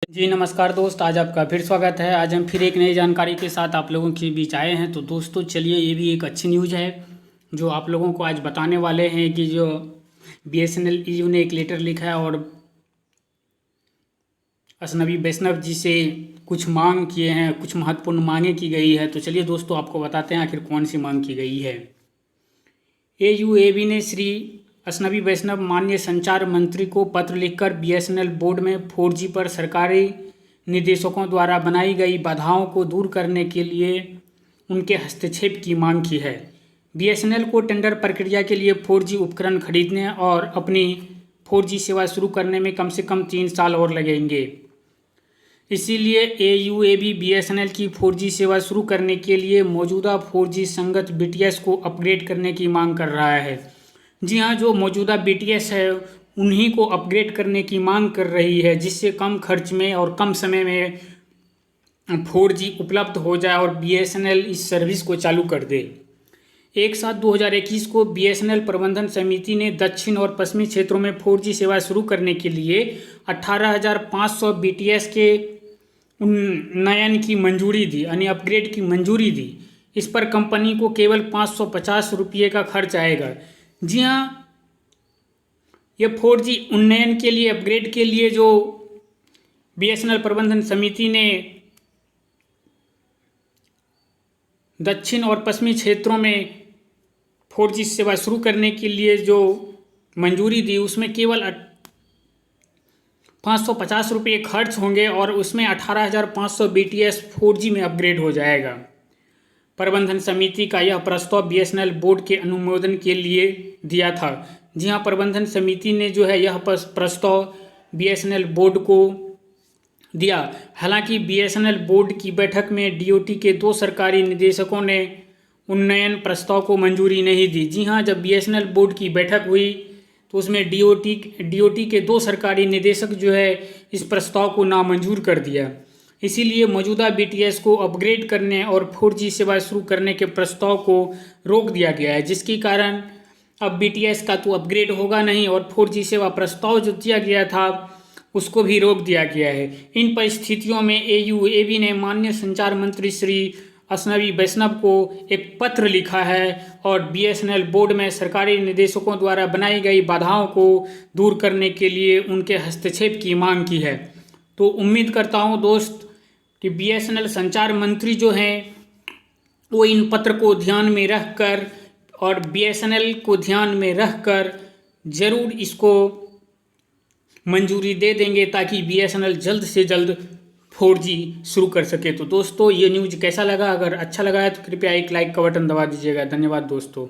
जी नमस्कार दोस्त, आज आपका फिर स्वागत है। आज हम फिर एक नई जानकारी के साथ आप लोगों के बीच आए हैं। तो दोस्तों चलिए, ये भी एक अच्छी न्यूज़ है जो आप लोगों को आज बताने वाले हैं कि जो BSNL EU ने एक लेटर लिखा है और अजनबी वैष्णव जी से कुछ मांग किए हैं, कुछ महत्वपूर्ण मांगे की गई है। तो चलिए दोस्तों, आपको बताते हैं आखिर कौन सी मांग की गई है। AUAB ने श्री अजनबी वैष्णव माननीय संचार मंत्री को पत्र लिखकर BSNL बोर्ड में 4G पर सरकारी निदेशकों द्वारा बनाई गई बाधाओं को दूर करने के लिए उनके हस्तक्षेप की मांग की है। BSNL को टेंडर प्रक्रिया के लिए 4G उपकरण खरीदने और अपनी 4G सेवा शुरू करने में कम से कम 3 साल और लगेंगे। इसीलिए AUAB BSNL की 4G सेवा शुरू करने के लिए मौजूदा 4G संगत BTS को अपग्रेड करने की मांग कर रहा है। जी हाँ, जो मौजूदा BTS है उन्हीं को अपग्रेड करने की मांग कर रही है, जिससे कम खर्च में और कम समय में 4G उपलब्ध हो जाए और BSNL इस सर्विस को चालू कर दे। 1/7/2021 को BSNL प्रबंधन समिति ने दक्षिण और पश्चिमी क्षेत्रों में 4G सेवा शुरू करने के लिए 18,500 BTS के उन्नयन की मंजूरी दी, यानी अपग्रेड की मंजूरी दी। इस पर कंपनी को केवल 550 रुपये का खर्च आएगा। जी हाँ, ये 4G उन्नयन के लिए, अपग्रेड के लिए जो BSNL प्रबंधन समिति ने दक्षिण और पश्चिमी क्षेत्रों में 4G सेवा शुरू करने के लिए जो मंजूरी दी, उसमें केवल 550 रुपये खर्च होंगे और उसमें 18,500 BTS 4G में अपग्रेड हो जाएगा। प्रबंधन समिति का यह प्रस्ताव BSNL बोर्ड के अनुमोदन के लिए दिया था। जी हाँ, प्रबंधन समिति ने जो है यह प्रस्ताव BSNL बोर्ड को दिया। हालांकि BSNL बोर्ड की बैठक में DOT के 2 सरकारी निदेशकों ने उन्नयन प्रस्ताव को मंजूरी नहीं दी। जी हाँ, जब BSNL बोर्ड की बैठक हुई तो उसमें DOT के 2 सरकारी निदेशक जो है इस प्रस्ताव को नामंजूर कर दिया। इसीलिए मौजूदा BTS को अपग्रेड करने और 4G सेवा शुरू करने के प्रस्ताव को रोक दिया गया है, जिसके कारण अब BTS का तो अपग्रेड होगा नहीं और 4G सेवा प्रस्ताव जो दिया गया था उसको भी रोक दिया गया है। इन परिस्थितियों में AUAB ने माननीय संचार मंत्री श्री अजनबी वैष्णव को एक पत्र लिखा है और BSNL बोर्ड में सरकारी निदेशकों द्वारा बनाई गई बाधाओं को दूर करने के लिए उनके हस्तक्षेप की मांग की है। तो उम्मीद करता हूँ दोस्त कि BSNL संचार मंत्री जो हैं वो इन पत्र को ध्यान में रखकर और BSNL को ध्यान में रखकर ज़रूर इसको मंजूरी दे देंगे, ताकि BSNL जल्द से जल्द 4G शुरू कर सके। तो दोस्तों, ये न्यूज़ कैसा लगा? अगर अच्छा लगा है तो कृपया एक लाइक का बटन दबा दीजिएगा। धन्यवाद दोस्तों।